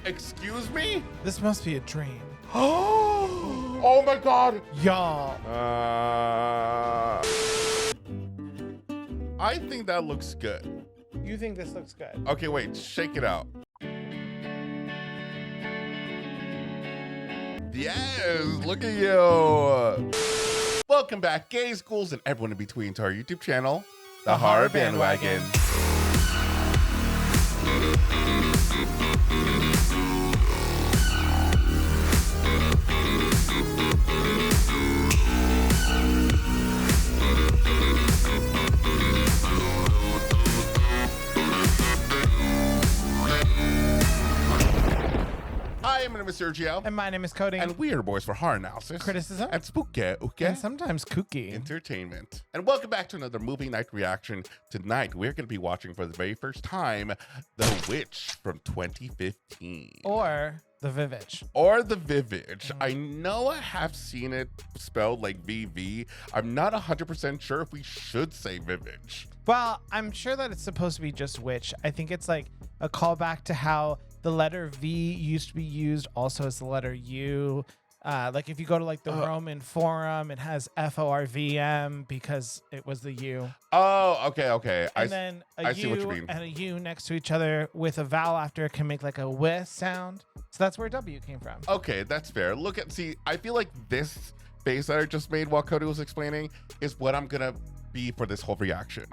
Excuse me? This must be a dream. Oh my God. Y'all. I think that looks good. You think this looks good? Okay, wait, shake it out. Yes, look at you. Welcome back, gays, ghouls, and everyone in between to our YouTube channel, The Horror Bandwagon. Hi, my name is Sergio. And my name is Cody. And we are the boys for horror analysis, Criticism, and spooky, and sometimes kooky entertainment. And welcome back to another movie night reaction. Tonight, we're going to be watching for the very first time The Witch from 2015. or The Vivitch. Or The Vivitch. I know I have seen it spelled like VV. I'm not 100% sure if we should say Vivitch. Well, I'm sure that it's supposed to be just witch. I think it's like a callback to how the letter V used to be used also as the letter U. Like if you go to like the Roman Forum, it has FORVM because it was the U. Oh, okay. And then a see what you U mean. and a U next to each other with a vowel after it can make like a W sound. So that's where W came from. Okay, that's fair. See, I feel like this face that I just made while Cody was explaining is what I'm gonna be for this whole reaction.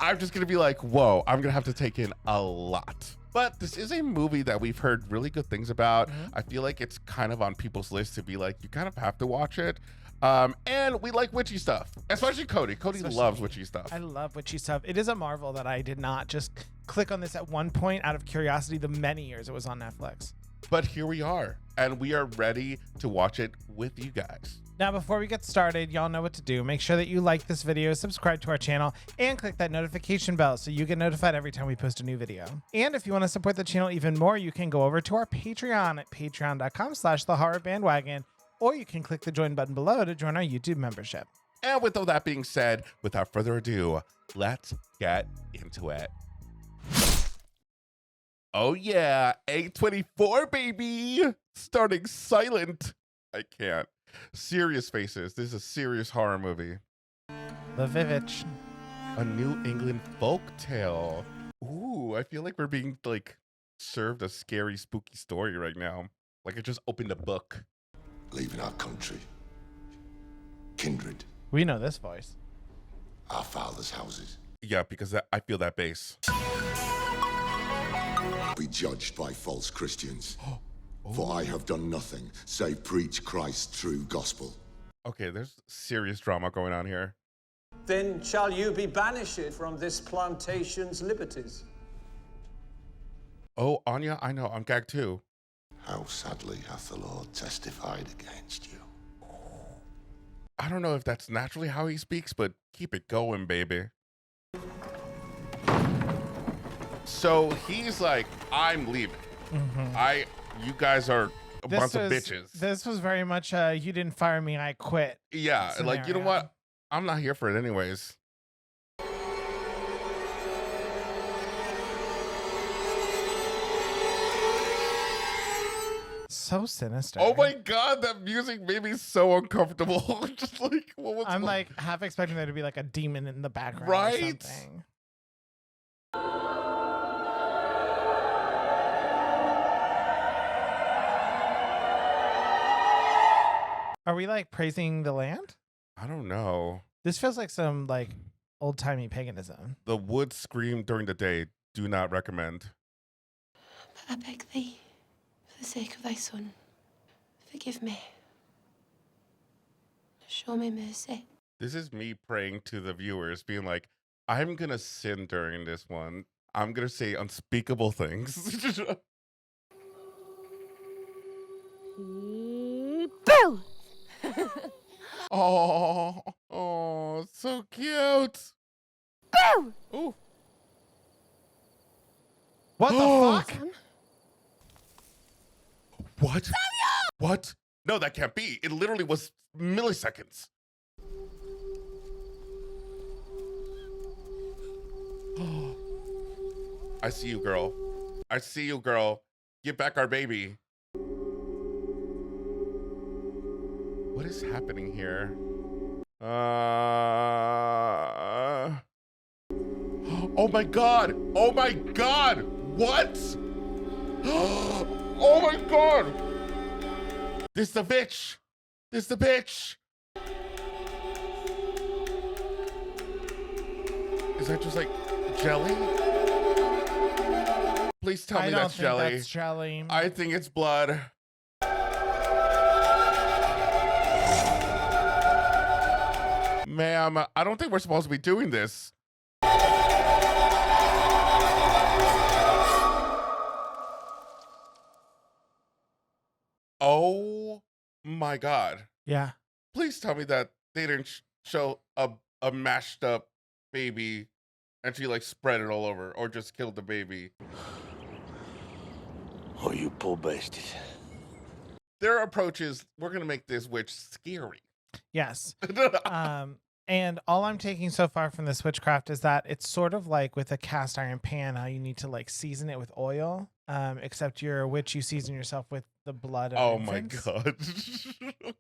I'm just gonna be like, whoa, I'm gonna have to take in a lot. But this is a movie that we've heard really good things about. I feel like it's kind of on people's list to be like, you kind of have to watch it. And we like witchy stuff, especially Cody. Cody loves witchy stuff. I love witchy stuff. It is a marvel that I did not just click on this at one point out of curiosity the many years it was on Netflix. But here we are, and we are ready to watch it with you guys. Now, before we get started, y'all know what to do. Make sure that you like this video, subscribe to our channel, and click that notification bell so you get notified every time we post a new video. And if you want to support the channel even more, you can go over to our Patreon at patreon.com/thehorrorbandwagon, or you can click the join button below to join our YouTube membership. And with all that being said, without further ado, let's get into it. Oh yeah, A24 baby, starting silent. I can't. Serious faces. This is a serious horror movie. The Vivitch. A New England folk tale. Ooh, I feel like we're being like served a scary, spooky story right now. Like I just opened a book. Leaving our country, kindred, We know this voice. our fathers' houses, Yeah, because I feel that bass. be judged by false Christians. For I have done nothing save preach Christ's true gospel. Okay, there's serious drama going on here. Then shall you be banished from this plantation's liberties. Oh, Anya, I know, I'm gagged too. How sadly hath the Lord testified against you. I don't know if that's naturally how he speaks, but keep it going, baby. So he's like, I'm leaving. You guys are a bunch of bitches. This was very much you didn't fire me, I quit. Yeah, like, you know scenario. what? I'm not here for it anyways. So sinister. Oh my God, that music made me so uncomfortable. Just like, what was I'm like half expecting there to be like a demon in the background or Right? something. Are we like praising the land? I don't know. This feels like some like old-timey paganism. The wood scream during the day. Do not recommend. But I beg thee, for the sake of thy son, forgive me. Show me mercy. This is me praying to the viewers, being like, I'm gonna sin during this one. I'm gonna say unspeakable things. Boo! Oh, so cute. Boo! Ooh. What the fuck? What? What? No, that can't be. It literally was milliseconds. I see you, girl. I see you, girl. Get back our baby. What is happening here? Oh my God. Oh my God. What? Oh my God. This the bitch. This the bitch. Is that just like jelly? Please tell me that's jelly. That's jelly. I think it's blood. Ma'am, I don't think we're supposed to be doing this. Oh my God. Yeah. Please tell me that they didn't show a mashed up baby and she like spread it all over or just killed the baby. Oh, you poor bastard. Their approach is, we're going to make this witch scary. Yes. And all I'm taking so far from this witchcraft is that it's sort of like with a cast iron pan, how you need to like season it with oil. Except you're a witch, you season yourself with the blood of Oh infants. my God.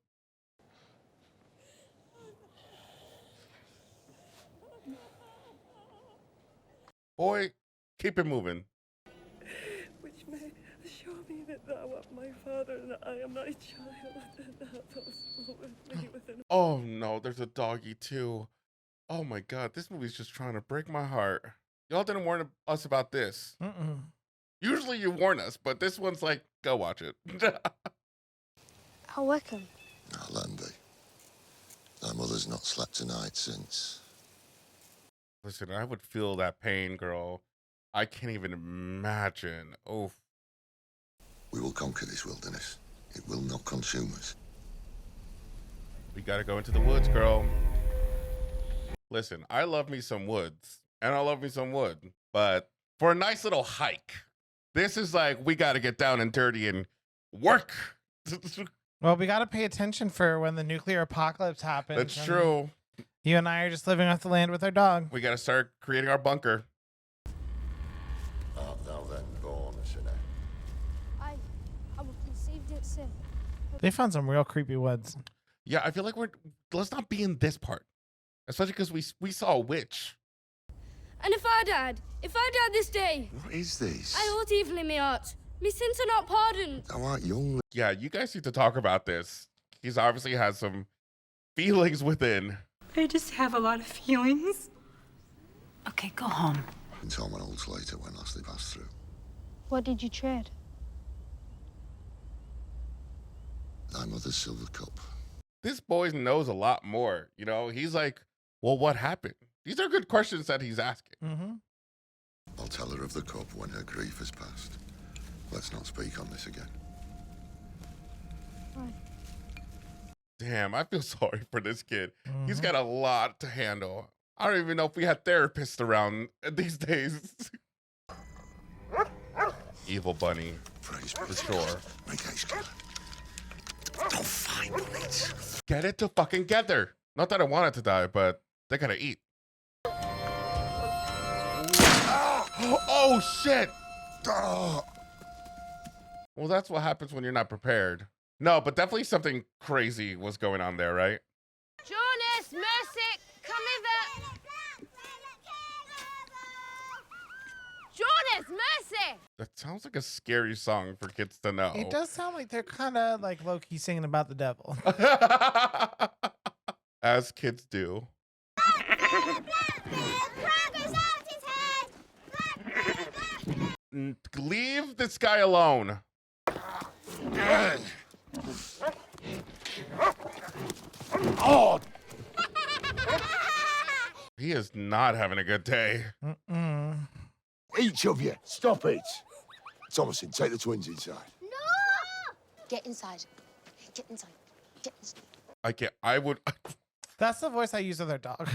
Boy, keep it moving. Which may assure me that thou art my father and that I am thy child, and thou dost rule with me with an... Oh no, there's a doggy too. Oh my God, this movie's just trying to break my heart. Y'all didn't warn us about this. Usually you warn us, but this one's like, go watch it. I'll Wickham. Now, Landy, thy mother's not slept tonight since. Listen, I would feel that pain, girl. I can't even imagine. Oh. We will conquer this wilderness. It will not consume us. We gotta go into the woods, girl. Listen, I love me some woods, and I love me some wood, but for a nice little hike, this is like, we gotta get down and dirty and work. Well, we got to pay attention for when the nuclear apocalypse happens. That's true. You and I are just living off the land with our dog. We gotta start creating our bunker. Art thou then born a sinner? I was conceived in sin. They found some real creepy woods. Yeah, I feel like let's not be in this part. Especially because we saw a witch. And if I died this day, What is this? I ought evil in my heart. My sins are not pardoned. Thou art young. Yeah, you guys need to talk about this. He's obviously has some feelings within. I just have a lot of feelings. Okay, go home. And Tom and old later when last they passed through. What did you trade? Thy mother's silver cup. This boy knows a lot more. You know, he's like, well, what happened? These are good questions that he's asking. I'll tell her of the cup when her grief has passed. Let's not speak on this again. Right. Damn, I feel sorry for this kid. He's got a lot to handle. I don't even know if we had therapists around these days. Evil bunny, Praise for sure. Make haste, killer. Don't find it. Get it to fucking together. Not that I want it to die, but they gotta eat. Oh shit! Ah! Well, that's what happens when you're not prepared. No, but definitely something crazy was going on there, right? Jonas, Mercy, come hither. Jonas, Mercy. That sounds like a scary song for kids to know. It does sound like they're kind of like low-key singing about the devil. As kids do. Leave this guy alone. Oh, He is not having a good day. each of you, stop it. Thomason, take the twins inside. Get inside. Get inside. Get inside. I can't. I would. That's the voice I use with our dog.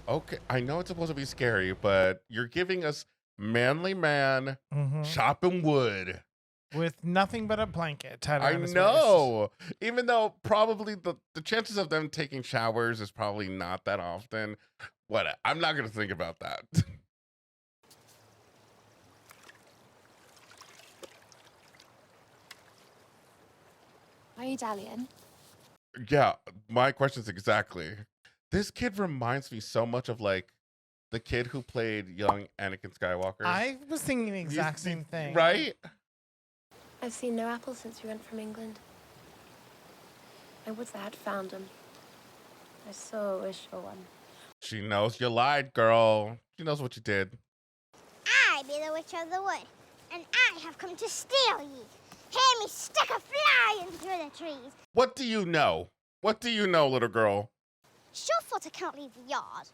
Okay, I know it's supposed to be scary, but you're giving us manly man chopping wood. With nothing but a blanket tied I around his waist. know. Even though probably the chances of them taking showers is probably not that often. What? I'm not gonna think about that. Are you dallying? Yeah, my question's exactly. This kid reminds me so much of like the kid who played young Anakin Skywalker. I was thinking the exact same thing. Right? I've seen no apples since we went from England. I would I had found them. I so wish for one. She knows you lied, girl. She knows what you did. I be the witch of the wood, and I have come to steal ye. Hear me stick a flying through the trees. What do you know? What do you know, little girl? Sure thought I can't leave the yard.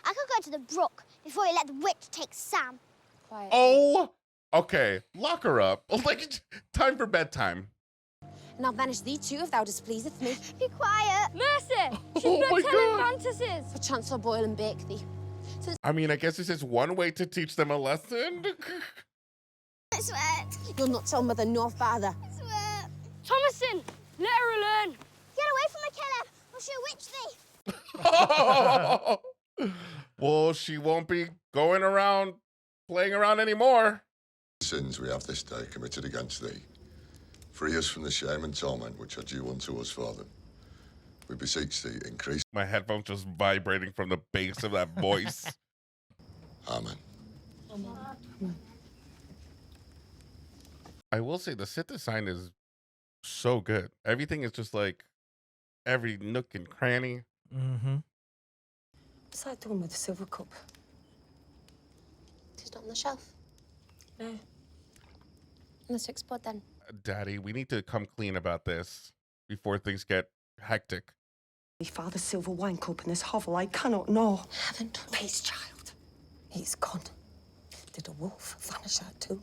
I could go to the brook before you let the witch take Sam. Quiet. Oh, okay. Lock her up. Like, time for bedtime. And I'll banish thee too if thou displeaseth me. Be quiet. Mercy! She's Oh my telling God. fantasies. For chance I'll boil and bake thee. I mean, I guess this is one way to teach them a lesson. I swear. You'll not tell mother nor father. I swear. Thomason, let her alone. Get away from the killer, or she'll witch thee. Well, she won't be going around playing around anymore. Sins we have this day committed against thee. Free us from the shame and torment which are due unto us, Father. We beseech thee, increase. My headphones just vibrating from the bass of that voice. Amen. I will say the Sith design is so good. Everything is just like every nook and cranny. Mm-hmm. What's that doing with the silver cup? It's not on the shelf. No. On the sixth board then. Daddy, we need to come clean about this before things get hectic. My father's silver wine cup in this hovel, I cannot know. Haven't done Peace, child. He's gone. Did a wolf vanish out too?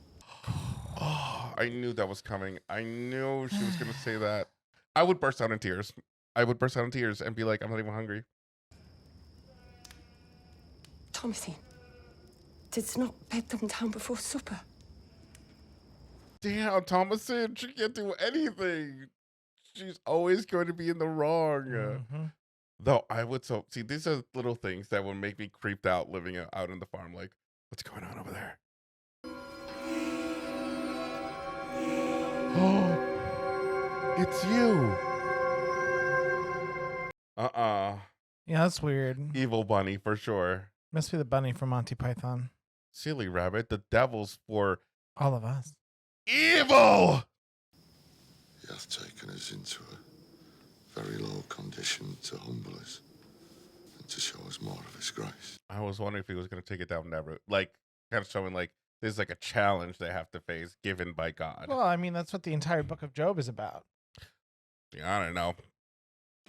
Oh, I knew that was coming. I knew she was going to say that. I would burst out in tears. I would burst out in tears and be like, I'm not even hungry. Thomasine, didst not bed them down before supper? Damn, Thomason, she can't do anything. She's always going to be in the wrong. Mm-hmm. Though I would see, these are little things that would make me creeped out living out in the farm. Like, what's going on over there? Oh, it's you. Yeah, that's weird. Evil bunny for sure. Must be the bunny from Monty Python. Silly rabbit. The devil's for All of us. evil. He hath taken us into a very low condition to humble us and to show us more of his grace. I was wondering if he was going to take it down that route. Like, kind of showing like there's like a challenge they have to face given by God. Well, I mean, that's what the entire book of Job is about. Yeah, I don't know.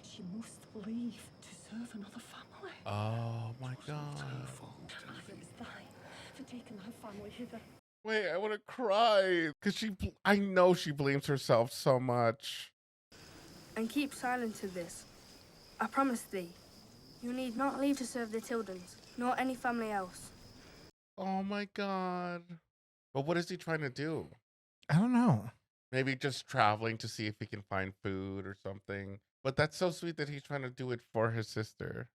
She must leave to serve another family. Oh my God. I was thine for taking thy family hither. Wait, I want to cry because I know she blames herself so much. And keep silent of this. I promise thee, you need not leave to serve the Tildons, nor any family else. Oh my God. But what is he trying to do? I don't know. Maybe just traveling to see if he can find food or something. But that's so sweet that he's trying to do it for his sister.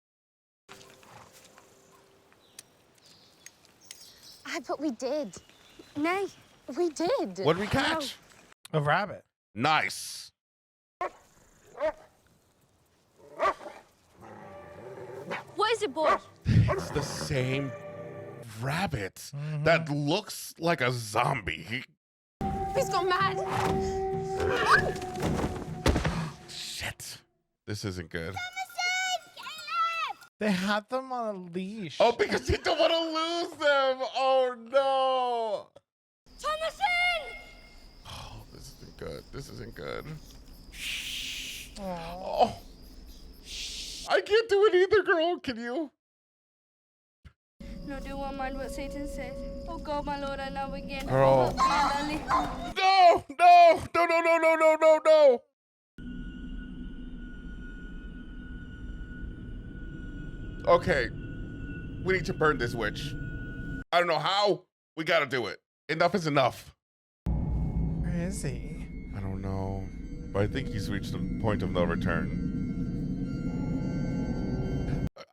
But we did. Nay, We did. What did we catch? A rabbit. Nice. what is it, boy? It's the same rabbit that looks like a zombie. He's gone mad. Shit. This isn't good. They had them on a leash. Oh, because he don't want to lose them. Oh, no. Thomason! Oh, this isn't good. This isn't good. Aw. Oh. I can't do it either, girl. Can you? No, do one mind what Satan says. Oh God, my Lord, I now again. Girl. Oh, me and No, no, no, no, no, no, no, no, no. Okay. We need to burn this witch. I don't know how. We gotta do it. Enough is enough. Where is he? I don't know. But I think he's reached the point of no return.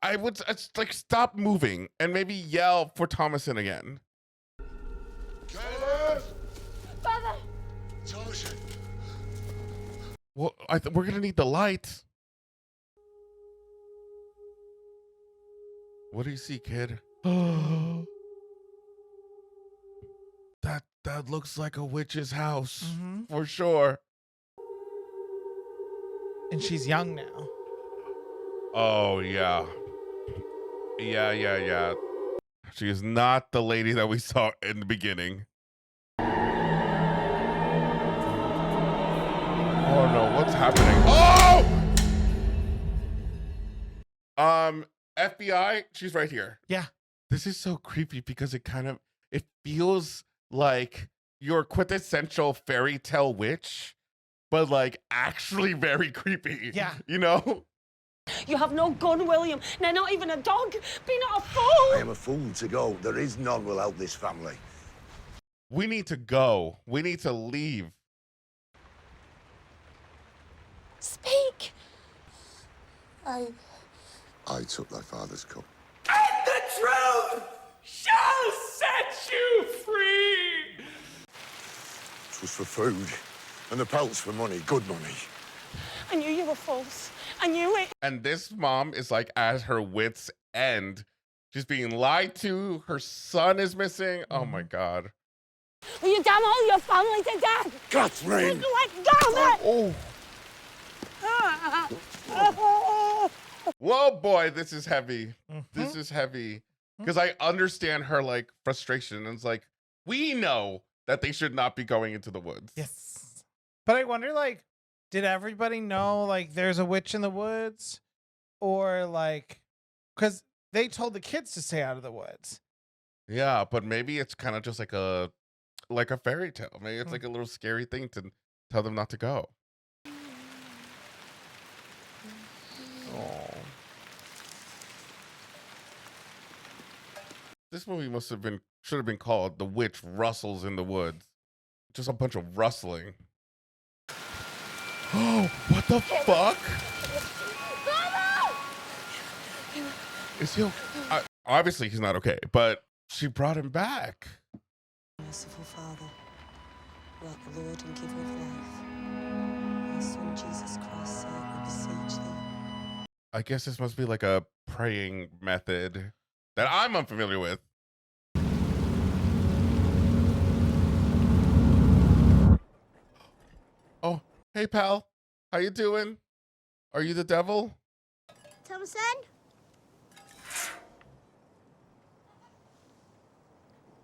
I would like stop moving and maybe yell for Thomason again. Caleb! Father! Thomason! Well, we're gonna need the light. What do you see, kid? That looks like a witch's house for sure. And she's young now. Oh yeah. Yeah. She is not the lady that we saw in the beginning. Oh no, what's happening? Oh! FBI, she's right here. Yeah. This is so creepy because it feels like your quintessential fairy tale witch, but like actually very creepy. Yeah. You know? You have no gun, William. No, not even a dog. Be not a fool. I am a fool to go. There is none will help this family. We need to go. We need to leave. Speak. I took thy father's cup. And the truth shall set you free. It was for food, and the pelts for money, good money. I knew you were false. I knew it. And this mom is like at her wit's end. She's being lied to. Her son is missing. Oh my God. Will you damn all your family to death? Catherine! Let go of it! Whoa, boy, this is heavy. This is heavy. Because I understand her like frustration. And it's like, we know that they should not be going into the woods. Yes. But I wonder, like, did everybody know, like, there's a witch in the woods? Or, like, because they told the kids to stay out of the woods. Yeah, but maybe it's kind of just like a fairy tale. Maybe it's like a little scary thing to tell them not to go. Oh. This movie should have been called The Witch Rustles in the Woods. Just a bunch of rustling. Oh, what the fuck? Is he okay? Obviously he's not okay, but she brought him back. Merciful Father, who art the Lord and giver of life, your Son Jesus Christ's sake, we beseech thee. I guess this must be like a praying method that I'm unfamiliar with. Oh, hey pal, how you doing? Are you the devil? Thomason?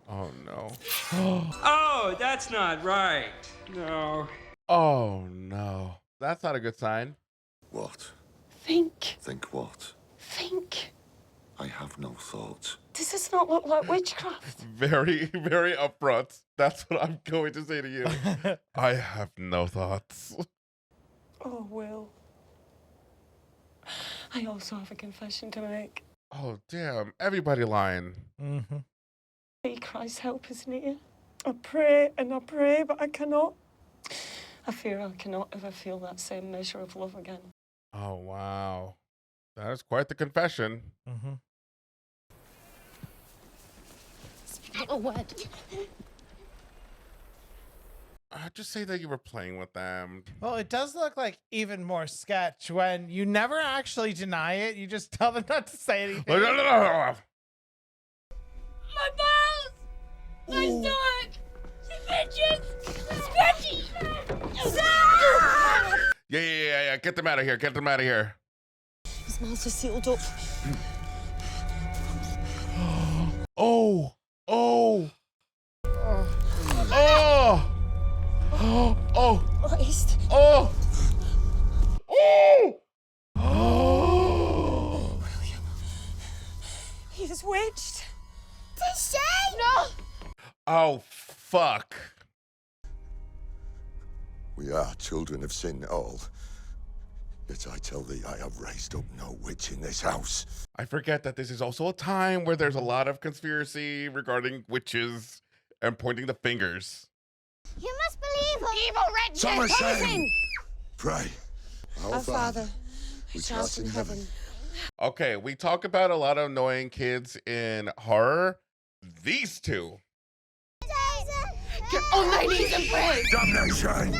Oh no. Oh, that's not right. No. Oh no. That's not a good sign. What? Think. Think what? Think. I have no thoughts. Does this not look like witchcraft? Very, very upfront. That's what I'm going to say to you. I have no thoughts. Oh, Will. I also have a confession to make. Oh damn, everybody lying. Christ's help is near. I pray and I pray, but I cannot. I fear I cannot ever feel that same measure of love again. Oh wow. That is quite the confession. Speak a word. Just say that you were playing with them. Well, it does look like even more sketch when you never actually deny it. You just tell them not to say anything. My balls! My stomach! Scratchy! Yeah. Get them out of here. Get them out of here. His mouths are sealed up. Oh. Christ. William. He is witched. Did she? No! Oh, fuck. We are children of sin all. Yet I tell thee, I have raised up no witch in this house. I forget that this is also a time where there's a lot of conspiracy regarding witches and pointing the fingers. You must believe her. Evil wretch! Thomason! Pray. Our Father, who art in heaven, Okay, we talk about a lot of annoying kids in horror. These two. Get on my knees and pray. Damnation!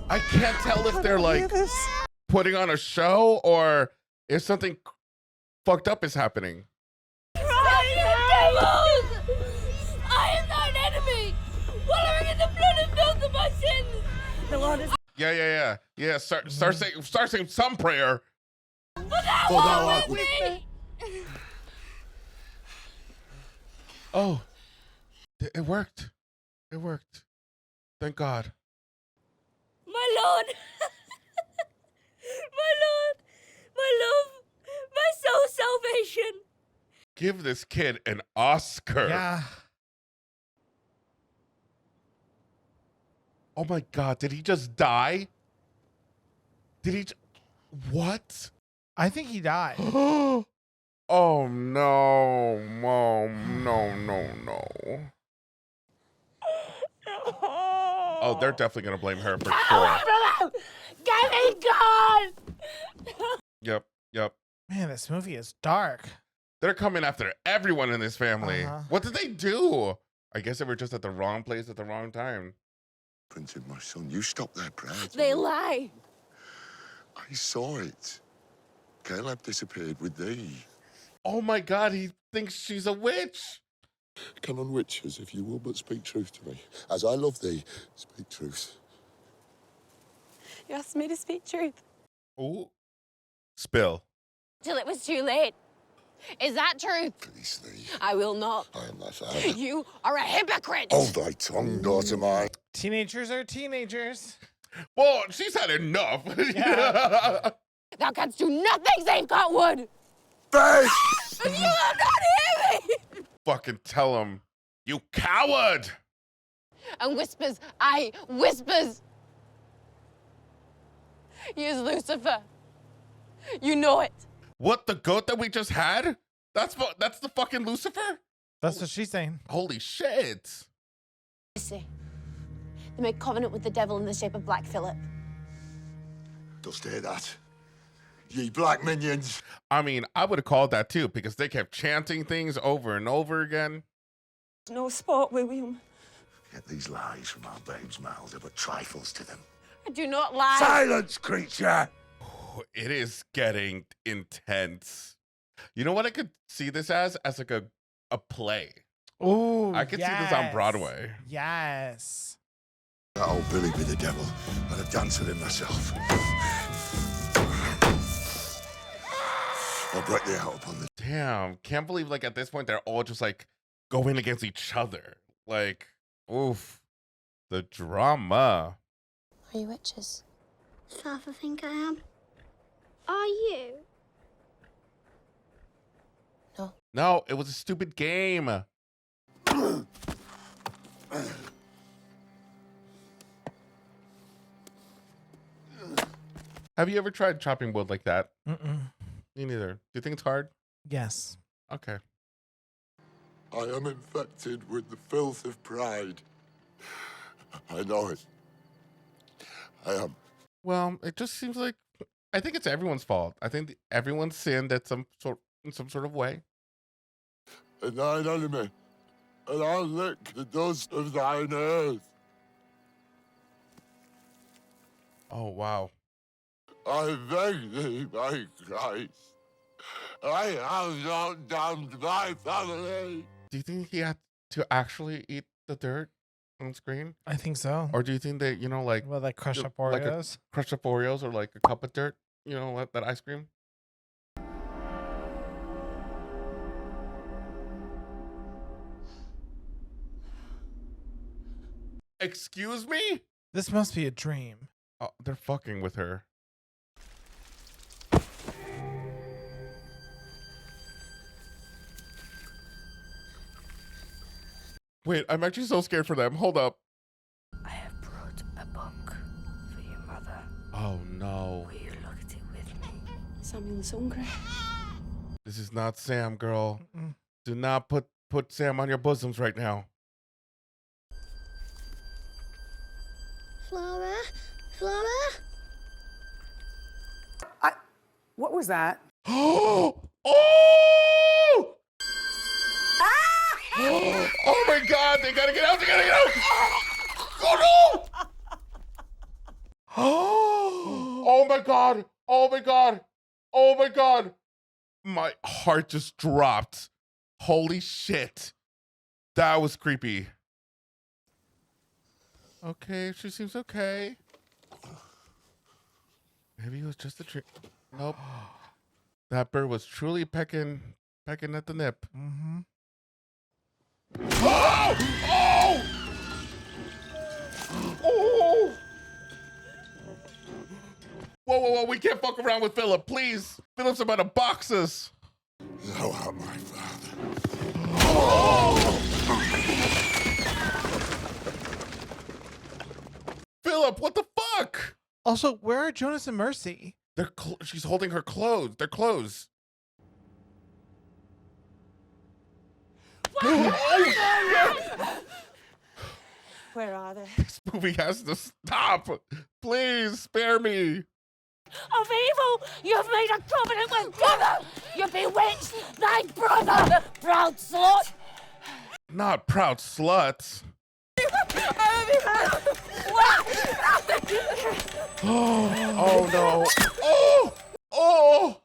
I can't tell if they're like putting on a show or if something fucked up is happening. I am thine enemy, wallowing in the blood and filth of my sins. The Lord is Yeah. Start saying some prayer. For thou art with me. Oh, it worked. It worked. Thank God. My Lord, my Lord, my love, my soul's salvation. Give this kid an Oscar. Yeah. Oh my God, did he just die? Did he? What? I think he died. Oh no, Mom, no. Oh, they're definitely gonna blame her for sure. Get me gone. Yep. Man, this movie is dark. They're coming after everyone in this family. Uh-huh. What did they do? I guess they were just at the wrong place at the wrong time. Printed my son. You stop their prayers. They lie. I saw it. Caleb disappeared with thee. Oh my God, he thinks she's a witch. Come on, witches, if you will but speak truth to me. As I love thee, speak truth. You asked me to speak truth. Ooh. Spill. Till it was too late. Is that truth? Please thee. I will not. I am thy father. You are a hypocrite. Hold thy tongue, daughter mine. Teenagers are teenagers. Well, she's had enough. Yeah. Thou canst do nothing save cut wood. Faith! You will not hear me. Fucking tell him, you coward. And whispers, whispers. Use Lucifer. You know it. What, the goat that we just had? That's the fucking Lucifer? That's what she's saying. Holy shit. See, they made covenant with the devil in the shape of Black Phillip. Dost hear that? Ye black minions. I mean, I would have called that too because they kept chanting things over and over again. no sport, William. Get these lies from our babes' mouths are but trifles to them. I do not lie. Silence, creature! It is getting intense. You know what I could see this as? As like a play. Ooh, I could see this on Broadway. Yes. That old Billy be the devil. I'd have danced with him myself. I'll break the out upon the... Damn, can't believe like at this point they're all just like going against each other. Like, oof. The drama. Are you witches? Father think I am. Are you? No. No, it was a stupid game. Have you ever tried chopping wood like that? Mm-mm. Me neither. Do you think it's hard? Yes. Okay. I am infected with the filth of pride. I know it. I am. Well, it just seems like I think it's everyone's fault. I think everyone sinned at in some sort of way. And thine enemy, and I'll lick the dust of thine earth. Oh wow. I beg thee, my Christ. I have not damned my family. Do you think he had to actually eat the dirt on screen? I think so. Or do you think that, like, Well, like crush up like Oreos? crushed up Oreos or like a cup of dirt, like that ice cream? Excuse me? This must be a dream. Oh, they're fucking with her. Wait, I'm actually so scared for them. Hold up. I have brought a book for your mother. Oh no. Will you look at it with me? Samuel's hungry. This is not Sam, girl. Mm-mm. Do not put Sam on your bosoms right now. Flora? Flora? What was that? Oh! Oh my God! They gotta get out! They gotta get out! Oh no! Oh my God! Oh my God! Oh my God! My heart just dropped. Holy shit! That was creepy. Okay, she seems okay. Maybe it was just a trick. Nope. That bird was truly pecking at the nip. Mm-hmm. Oh! Oh! Oh! Whoa, whoa, whoa, we can't fuck around with Philip, please. Philip's about to box us. Thou art my father. Oh! Philip, what the fuck? Also, where are Jonas and Mercy? She's holding her clothes. They're clothes. Where are they? This movie has to stop. Please spare me. Of evil, you've made a covenant with God. You bewitched thy brother, proud slut. Not proud sluts. Oh no. Oh! Oh!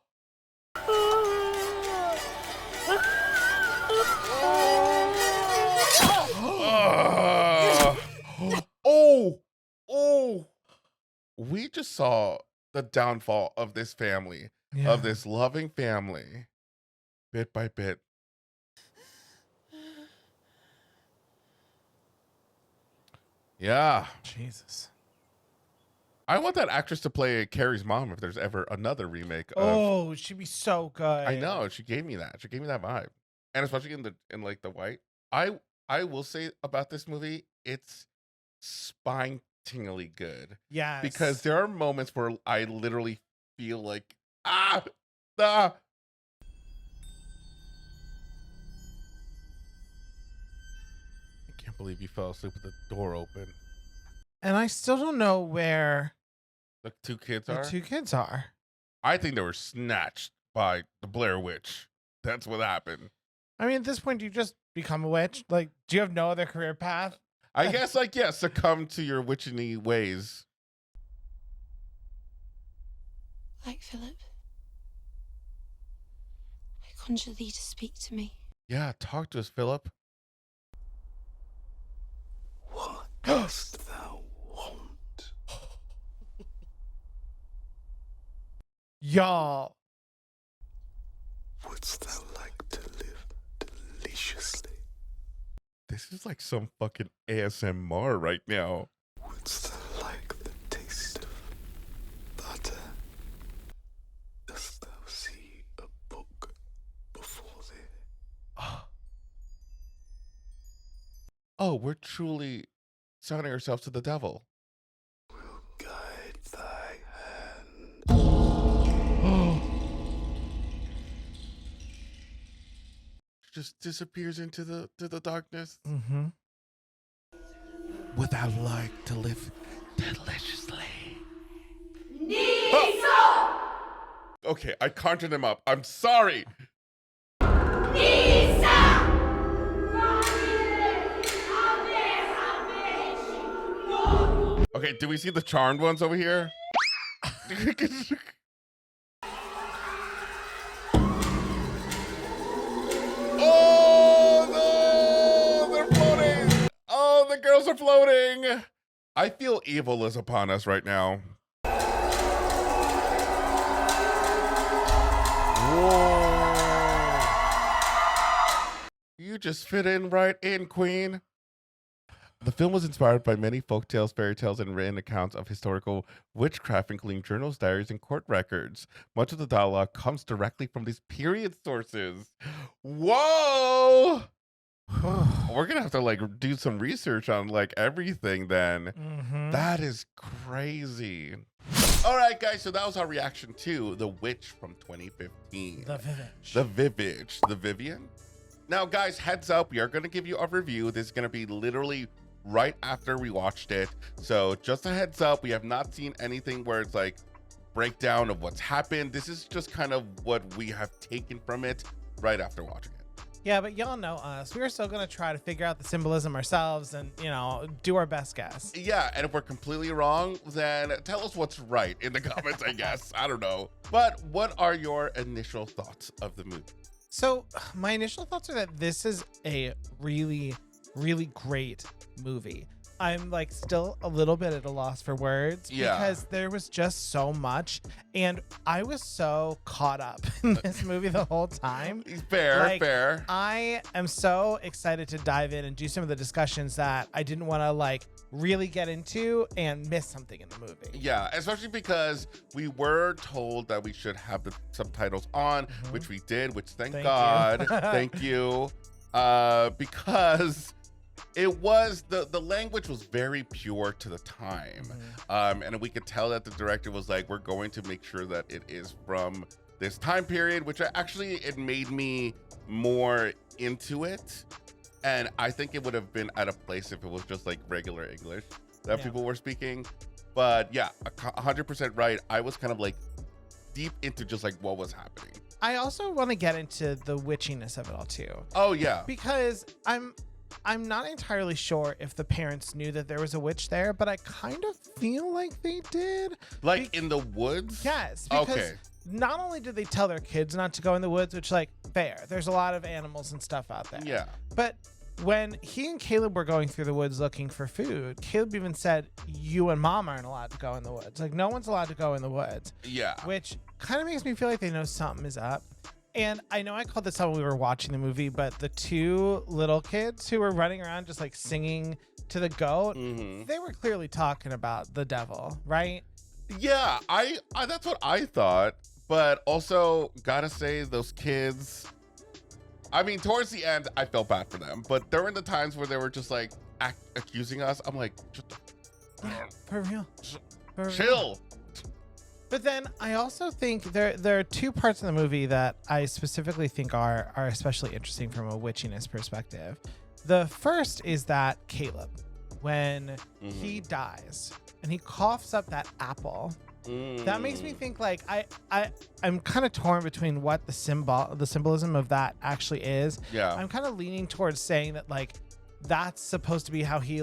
Oh! Oh! We just saw the downfall of this family, of this loving family, bit by bit. Yeah. Jesus. I want that actress to play Carrie's mom if there's ever another remake of. Oh, she'd be so good. I know. She gave me that. She gave me that vibe. And especially in like the white. I will say about this movie, it's spine-tingly good. Yes. Because there are moments where I literally feel like I can't believe you fell asleep with the door open. And I still don't know where The two kids the are? two kids are. I think they were snatched by the Blair Witch. That's what happened. I mean, at this point, do you just become a witch? Like, do you have no other career path? I guess, like, yeah, succumb to your witchy ways. Like Philip, I conjure thee to speak to me. Yeah, talk to us, Philip. What dost thou want? Y'all. Wouldst thou like to live deliciously? This is like some fucking ASMR right now. Wouldst thou like the taste of butter? Dost thou see a book before thee? Oh, we're truly selling ourselves to the devil. Will guide thy hand. Just disappears into the darkness. Mm-hmm. Would thou like to live deliciously? Nisa! Okay, I conjured him up. I'm sorry. Nisa! Okay, do we see the charmed ones over here? Oh no! They're floating! Oh, the girls are floating! I feel evil is upon us right now. Whoa. You just fit in right in, Queen. The film was inspired by many folktales, fairy tales, and written accounts of historical witchcraft, including journals, diaries, and court records. Much of the dialogue comes directly from these period sources. Whoa! We're gonna have to like do some research on like everything then. Mm-hmm. That is crazy. All right, guys, so that was our reaction to The Witch from 2015. The Vivitch. The Vivitch. The Vivian? Now, guys, heads up. We are going to give you a review. This is going to be literally right after we watched it. So just a heads up. We have not seen anything where it's like breakdown of what's happened. This is just kind of what we have taken from it right after watching it. Yeah, but y'all know us. We're still going to try to figure out the symbolism ourselves and, do our best guess. Yeah, and if we're completely wrong, then tell us what's right in the comments, I guess. I don't know. But what are your initial thoughts of the movie? So my initial thoughts are that this is a really, really great movie. I'm like still a little bit at a loss for words because there was just so much, and I was so caught up in this movie the whole time. Fair. I am so excited to dive in and do some of the discussions that I didn't want to really get into and miss something in the movie. Yeah, especially because we were told that we should have the subtitles on, which we did, which thank God. Thank you. Because it was the language was very pure to the time. And we could tell that the director was like, we're going to make sure that it is from this time period, which it made me more into it. And I think it would have been at a place if it was just like regular English that people were speaking. But yeah, 100% right. I was kind of like deep into just like what was happening. I also want to get into the witchiness of it all too. Oh yeah. Because I'm not entirely sure if the parents knew that there was a witch there, but I kind of feel like they did. Like in the woods? Yes. Because not only did they tell their kids not to go in the woods, which fair. There's a lot of animals and stuff out there. Yeah. But when he and Caleb were going through the woods looking for food, Caleb even said, you and mom aren't allowed to go in the woods. Like no one's allowed to go in the woods. Yeah. Which kind of makes me feel like they know something is up. And I know I called this out when we were watching the movie, but the two little kids who were running around just like singing to the goat, they were clearly talking about the devil, right? Yeah, I that's what I thought. But also, gotta say, those kids, I mean, towards the end, I felt bad for them. But during the times where they were just like accusing us, I'm like, for real. Chill. But then I also think there are two parts in the movie that I specifically think are especially interesting from a witchiness perspective. The first is that Caleb, when he dies and he coughs up that apple, that makes me think like I'm kind of torn between what the symbolism of that actually is. Yeah. I'm kind of leaning towards saying that like that's supposed to be how he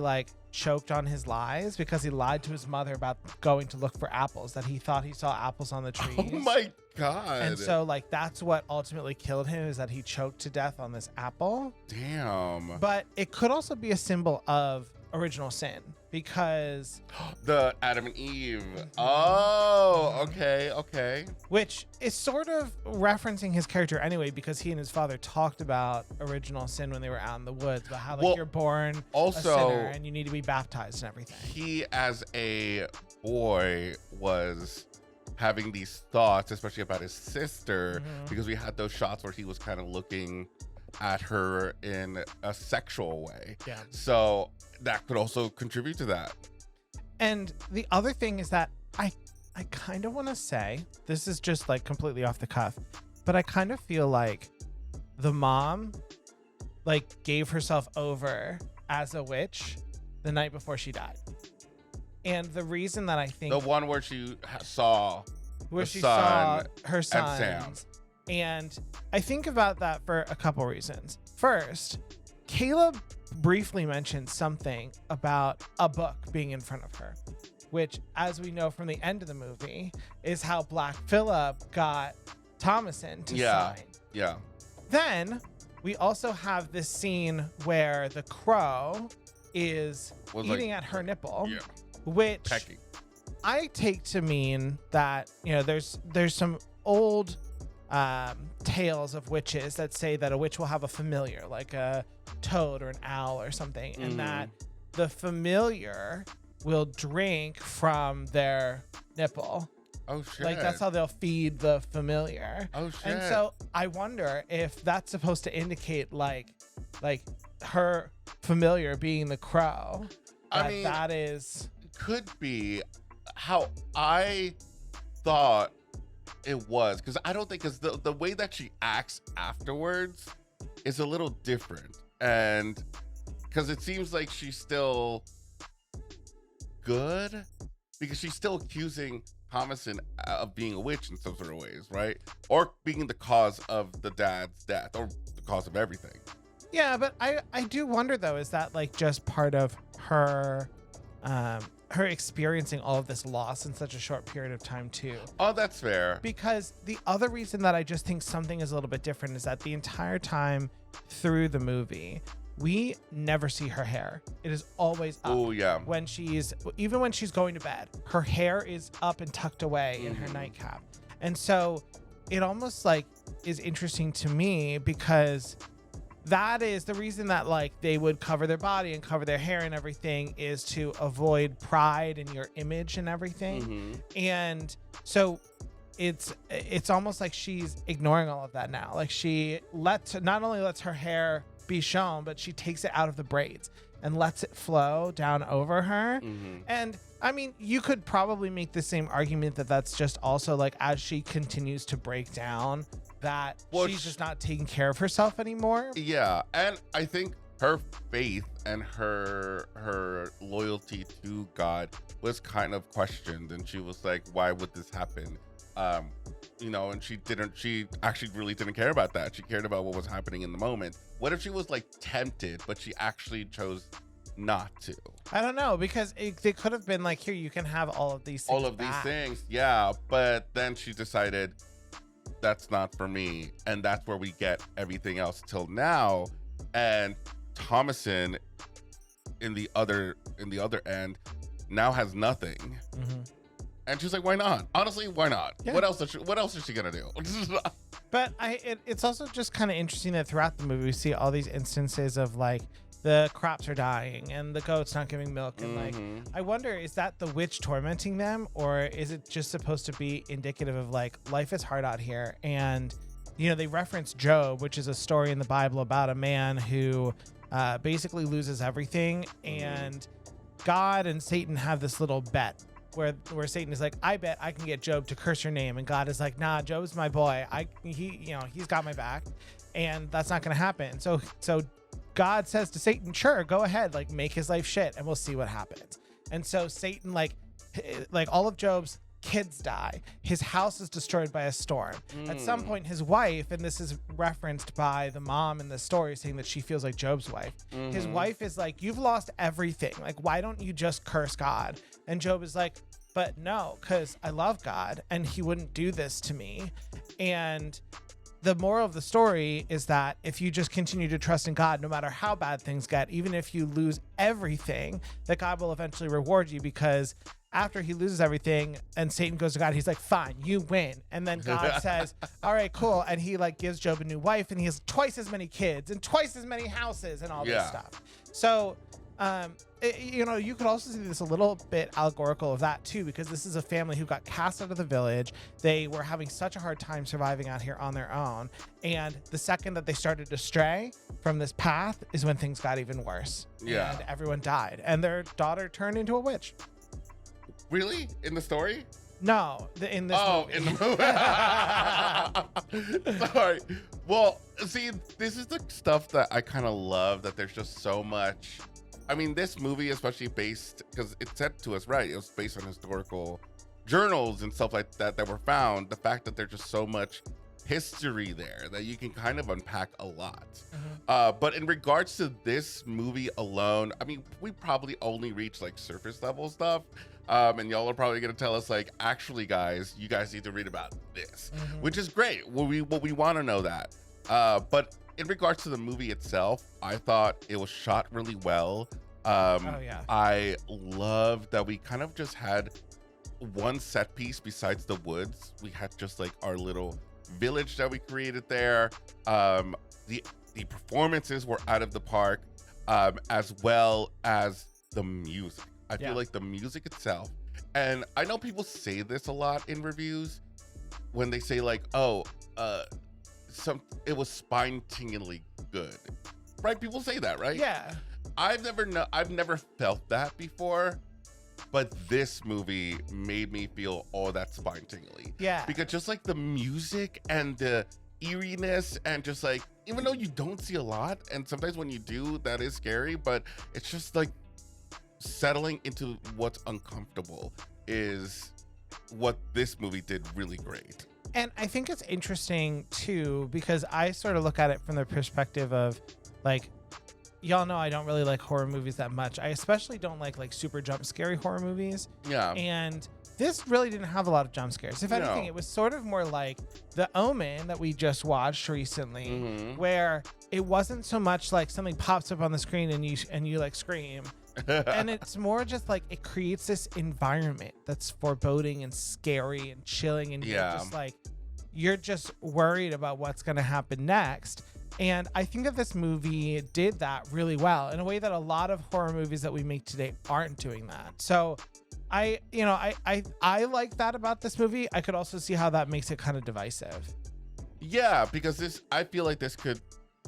choked on his lies, because he lied to his mother about going to look for apples, that he thought he saw apples on the trees. Oh my God. And so that's what ultimately killed him, is that he choked to death on this apple. Damn. But it could also be a symbol of original sin, because the Adam and Eve. Oh, okay. Which is sort of referencing his character anyway, because he and his father talked about original sin when they were out in the woods, about how you're born also a sinner and you need to be baptized and everything. He, as a boy, was having these thoughts, especially about his sister, because we had those shots where he was kind of looking at her in a sexual way. Yeah. So that could also contribute to that. And the other thing is that I kind of want to say, this is just completely off the cuff, but I kind of feel like the mom gave herself over as a witch the night before she died. And the reason that I think the one where she saw her and son, Sam. And I think about that for a couple reasons. First, Caleb briefly mentioned something about a book being in front of her, which, as we know from the end of the movie, is how Black Phillip got Thomason to sign. Yeah. Then we also have this scene where the crow is eating at her nipple, which pecking. I take to mean that there's some old tales of witches that say that a witch will have a familiar, like a toad or an owl or something, and that the familiar will drink from their nipple. Oh shit. That's how they'll feed the familiar. Oh shit. And so I wonder if that's supposed to indicate like her familiar being the crow. That is could be how I thought it was, because I don't think, because the way that she acts afterwards is a little different, and because it seems like she's still good, because she's still accusing Thomason of being a witch in some sort of ways, right? Or being the cause of the dad's death, or the cause of everything. Yeah, but I do wonder though, is that like just part of her her experiencing all of this loss in such a short period of time too? Oh, that's fair. Because the other reason that I just think something is a little bit different is that the entire time through the movie, we never see her hair. It is always up. Oh, yeah. Even when she's going to bed, her hair is up and tucked away in her nightcap. And so it almost like is interesting to me because that is the reason that like they would cover their body and cover their hair and everything is to avoid pride in your image and everything. And so it's almost like she's ignoring all of that now. Like she not only lets her hair be shown, but she takes it out of the braids and lets it flow down over her. And I mean, you could probably make the same argument that that's just also like as she continues to break down that she's just not taking care of herself anymore. Yeah, and I think her faith and her loyalty to God was kind of questioned, and she was like, why would this happen? You know, and she actually really didn't care about that. She cared about what was happening in the moment. What if she was like tempted, but she actually chose not to? I don't know, because they could have been like, here, you can have all of these things. These things, yeah. But then she decided that's not for me, and that's where we get everything else till now. And Thomason in the other end now has nothing. And she's like, why not? Honestly, why not? Yeah. What else is she gonna do? But it's also just kind of interesting that throughout the movie we see all these instances of like the crops are dying and the goat's not giving milk, and like I wonder, is that the witch tormenting them, or is it just supposed to be indicative of like life is hard out here? And you know, they reference Job, which is a story in the Bible about a man who basically loses everything, and God and Satan have this little bet where Satan is like, I bet I can get Job to curse your name, and God is like, nah, Job's my boy. He's got my back, and that's not gonna happen. So God says to Satan, sure, go ahead, like make his life shit and we'll see what happens. And so Satan, like all of Job's kids die. His house is destroyed by a storm. At some point, his wife, and this is referenced by the mom in the story saying that she feels like Job's wife. His wife is like, you've lost everything. Like, why don't you just curse God? And Job is like, but no, because I love God and he wouldn't do this to me. And the moral of the story is that if you just continue to trust in God, no matter how bad things get, even if you lose everything, that God will eventually reward you, because after he loses everything and Satan goes to God, he's like, fine, you win. And then God says, all right, cool. And he like gives Job a new wife, and he has twice as many kids and twice as many houses and all this stuff. So, you know, you could also see this a little bit allegorical of that too, because this is a family who got cast out of the village. They were having such a hard time surviving out here on their own. And the second that they started to stray from this path is when things got even worse. Yeah. And everyone died. And their daughter turned into a witch. Really? In the story? No, in this movie. In the movie. Sorry. Well, see, this is the stuff that I kind of love, that there's just so much. I mean, this movie, especially based, because it said to us, right, it was based on historical journals and stuff like that were found. The fact that there's just so much history there that you can kind of unpack a lot. But in regards to this movie alone, I mean, we probably only reach like surface level stuff. And y'all are probably going to tell us like, actually, guys, you guys need to read about this, which is great. We want to know that. But in regards to the movie itself, I thought it was shot really well. I love that we kind of just had one set piece besides the woods. We had just like our little village that we created there. The performances were out of the park, as well as the music. I feel like the music itself, and I know people say this a lot in reviews when they say like, oh, it was spine-tingly good, right? People say that, right? Yeah. I've never felt that before, but this movie made me feel all that spine-tingly. Yeah. Because just like the music and the eeriness, and just like, even though you don't see a lot, and sometimes when you do, that is scary, but it's just like settling into what's uncomfortable is what this movie did really great. And I think it's interesting too, because I sort of look at it from the perspective of like, y'all know I don't really like horror movies that much. I especially don't like super jump scary horror movies. Yeah. And this really didn't have a lot of jump scares. If anything, it was sort of more like The Omen that we just watched recently, where it wasn't so much like something pops up on the screen and you like scream. And it's more just like it creates this environment that's foreboding and scary and chilling, and you're just worried about what's going to happen next. And I think that this movie did that really well in a way that a lot of horror movies that we make today aren't doing that. So I like that about this movie. I could also see how that makes it kind of divisive. Yeah, because I feel like this could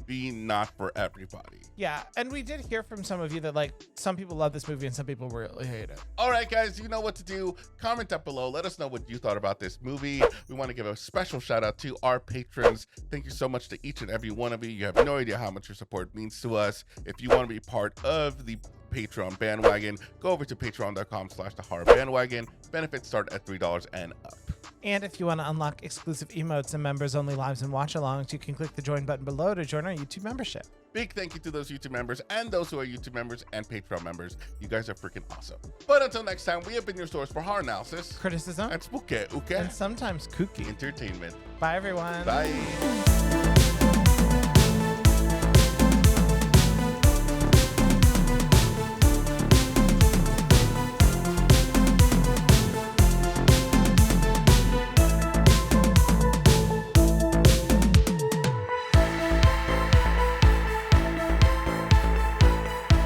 be not for everybody. Yeah, and we did hear from some of you that like some people love this movie and some people really hate it. All right, guys, you know what to do. Comment down below. Let us know what you thought about this movie. We want to give a special shout out to our patrons. Thank you so much to each and every one of you. You have no idea how much your support means to us. If you want to be part of the Patreon bandwagon, go over to patreon.com/thehorrorbandwagon. Benefits start at $3 and up. And if you want to unlock exclusive emotes and members only lives and watch alongs, you can click the join button below to join our YouTube membership. Big thank you to those YouTube members and those who are YouTube members and Patreon members. You guys are freaking awesome. But until next time, we have been your source for horror analysis, criticism, and spooky, and sometimes kooky entertainment. Bye, everyone. Bye.